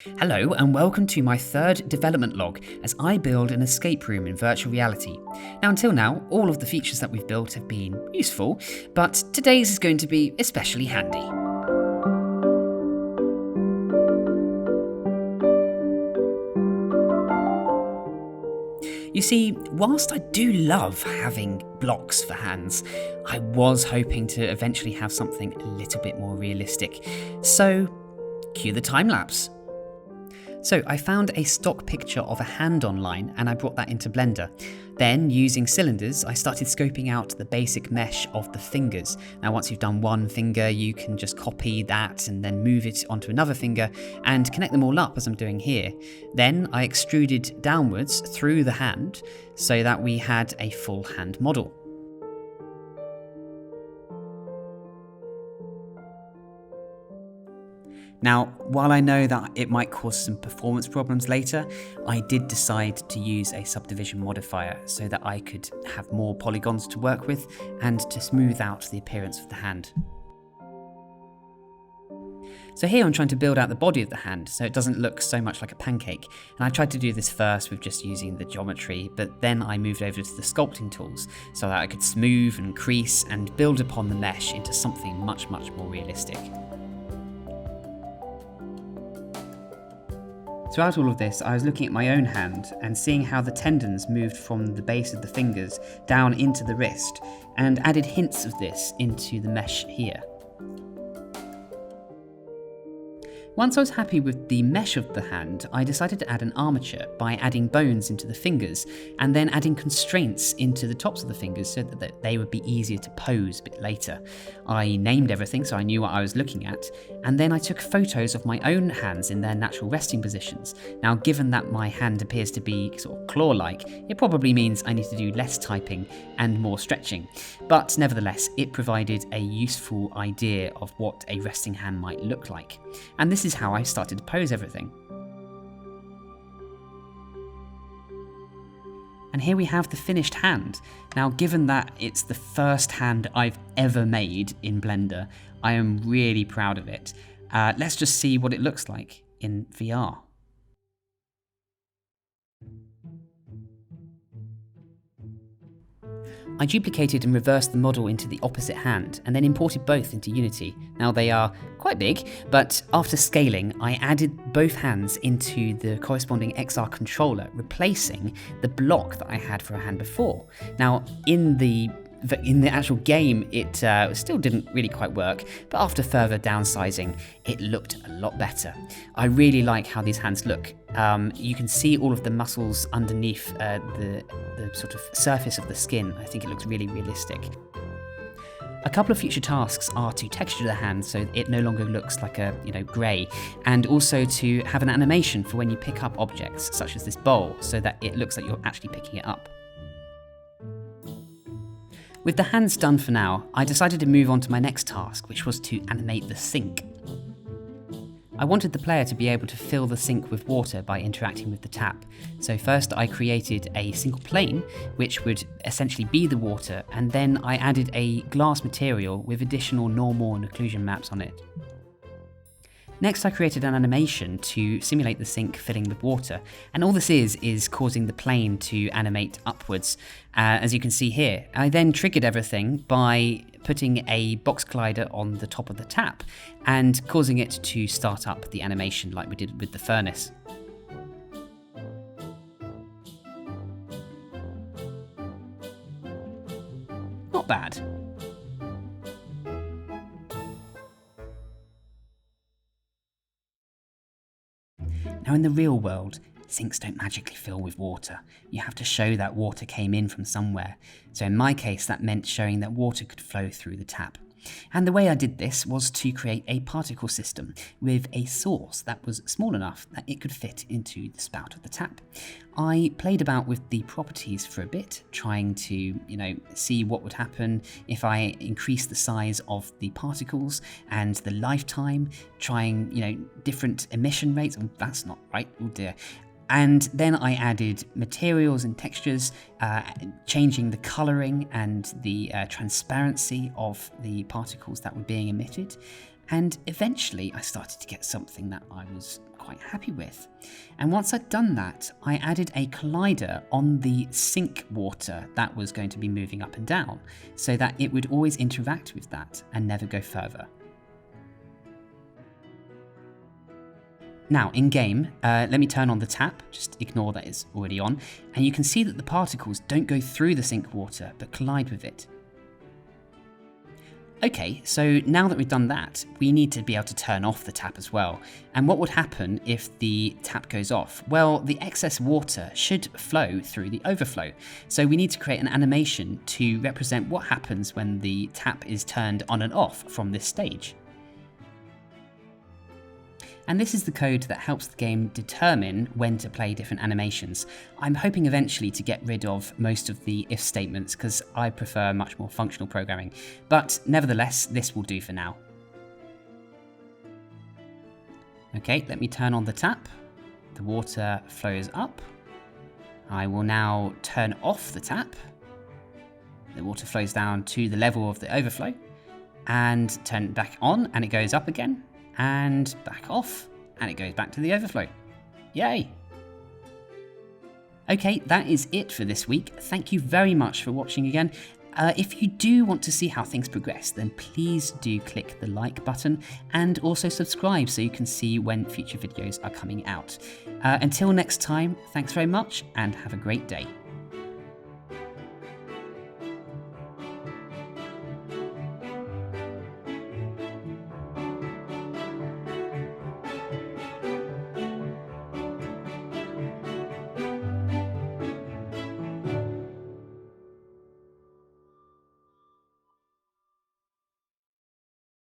Hello and welcome to my third development log as I build an escape room in virtual reality. Now until now, all of the features that we've built have been useful, but today's is going to be especially handy. You see, whilst I do love having blocks for hands, I was hoping to eventually have something a little bit more realistic. So, cue the time lapse. So I found a stock picture of a hand online and I brought that into Blender. Then, using cylinders, I started scoping out the basic mesh of the fingers. Now once you've done one finger, you can just copy that and then move it onto another finger and connect them all up as I'm doing here. Then I extruded downwards through the hand so that we had a full hand model. Now, while I know that it might cause some performance problems later, I did decide to use a subdivision modifier so that I could have more polygons to work with and to smooth out the appearance of the hand. So here I'm trying to build out the body of the hand so it doesn't look so much like a pancake. And I tried to do this first with just using the geometry, but then I moved over to the sculpting tools so that I could smooth and crease and build upon the mesh into something much more realistic. Throughout all of this, I was looking at my own hand and seeing how the tendons moved from the base of the fingers down into the wrist, and added hints of this into the mesh here. Once I was happy with the mesh of the hand, I decided to add an armature by adding bones into the fingers and then adding constraints into the tops of the fingers so that they would be easier to pose a bit later. I named everything so I knew what I was looking at, and then I took photos of my own hands in their natural resting positions. Now, given that my hand appears to be sort of claw-like, it probably means I need to do less typing and more stretching. But nevertheless, it provided a useful idea of what a resting hand might look like. And this is how I started to pose everything. And here we have the finished hand. Now, given that it's the first hand I've ever made in Blender, I am really proud of it. Let's just see what it looks like in VR. I duplicated and reversed the model into the opposite hand and then imported both into Unity. Now they are quite big, but after scaling, I added both hands into the corresponding XR controller, replacing the block that I had for a hand before. Now in the actual game, it still didn't really quite work, but after further downsizing, it looked a lot better. I really like how these hands look. You can see all of the muscles underneath the sort of surface of the skin. I think it looks really realistic. A couple of future tasks are to texture the hand so it no longer looks like a grey, and also to have an animation for when you pick up objects, such as this bowl, so that it looks like you're actually picking it up. With the hands done for now, I decided to move on to my next task, which was to animate the sink. I wanted the player to be able to fill the sink with water by interacting with the tap. So first I created a single plane, which would essentially be the water, and then I added a glass material with additional normal and occlusion maps on it. Next, I created an animation to simulate the sink filling with water, and all this is causing the plane to animate upwards, as you can see here. I then triggered everything by putting a box collider on the top of the tap and causing it to start up the animation like we did with the furnace. Not bad. Now in the real world, sinks don't magically fill with water. You have to show that water came in from somewhere. So in my case, that meant showing that water could flow through the tap. And the way I did this was to create a particle system with a source that was small enough that it could fit into the spout of the tap. I played about with the properties for a bit, trying to, see what would happen if I increase the size of the particles and the lifetime, trying, different emission rates. Oh, that's not right, oh dear. And then I added materials and textures, changing the colouring and the transparency of the particles that were being emitted. And eventually I started to get something that I was quite happy with. And once I'd done that, I added a collider on the sink water that was going to be moving up and down, so that it would always interact with that and never go further. Now, in game, let me turn on the tap, just ignore that it's already on, and you can see that the particles don't go through the sink water, but collide with it. Okay, so now that we've done that, we need to be able to turn off the tap as well. And what would happen if the tap goes off? Well, the excess water should flow through the overflow. So we need to create an animation to represent what happens when the tap is turned on and off from this stage. And this is the code that helps the game determine when to play different animations. I'm hoping eventually to get rid of most of the if statements because I prefer much more functional programming, but nevertheless, this will do for now. Okay, let me turn on the tap. The water flows up. I will now turn off the tap. The water flows down to the level of the overflow and turn it back on and it goes up again. And back off, and it goes back to the overflow. Yay! Okay, that is it for this week. Thank you very much for watching again. If you do want to see how things progress, then please do click the like button and also subscribe so you can see when future videos are coming out. Until next time, thanks very much and have a great day.